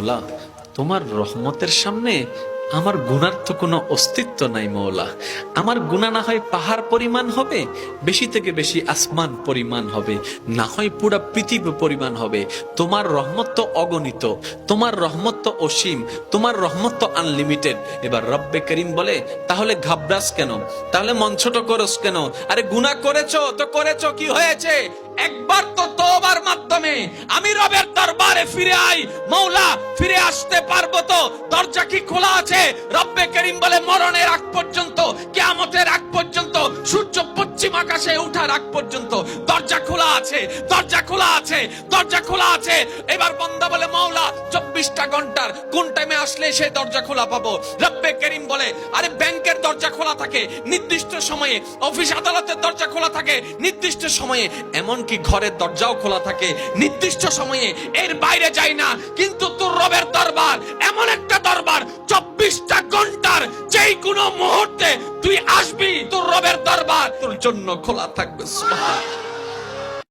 মৌলা, তোমার রহমতের সামনে আমার গুনার তো কোনো অস্তিত্ব নাই মৌলা। আমার গুনাহ না হয় পাহাড় পরিমাণ হবে, বেশি থেকে বেশি আসমান পরিমাণ হবে, না হয় পুরা পৃথিবী পরিমাণ হবে। তোমার রহমত তো অগণিত, তোমার রহমত তো অসীম, তোমার রহমত তো আনলিমিটেড। এবার রব্বে করিম বলে, তাহলে ঘাবড়াস কেন, তাহলে মন ছোট করস কেন? আরে গুনাহ করেছো তো করেছো, কি হয়েছে? একবার তো তওবার মাধ্যমে আমি রবের দরবারে ফিরে আই। মৌলা, ফিরে আসতে পারবো তো? দরজা কি খোলা আছে? রব্বে করিম বলে, মরণের আগ পর্যন্ত, কিয়ামতের আগ পর্যন্ত, সূর্য পশ্চিম আকাশে ওঠার আগ পর্যন্ত দরজা খোলা আছে, দরজা খোলা আছে, দরজা খোলা আছে। এবার বান্দা বলে, মৌলা 24টা ঘন্টার কোন টাইমে আসলে সেই দরজা খোলা পাবো? রব্বে করিম বলে, আরে ব্যাংকের দরজা খোলা থাকে নির্দিষ্ট সময়ে, অফিস আদালতের দরজা খোলা থাকে নির্দিষ্ট সময়ে, এমনকি ঘরের দরজাও খোলা থাকে নির্দিষ্ট সময়ে, এর বাইরে যাই না। কিন্তু তোর রবের দরবার এমন একটা দরবার, 24টা ঘন্টার যেই কোনো মুহূর্তে তুই আসবি, তোর রবের দরবার তোর জন্য খোলা থাকবে। সুবহানাল্লাহ।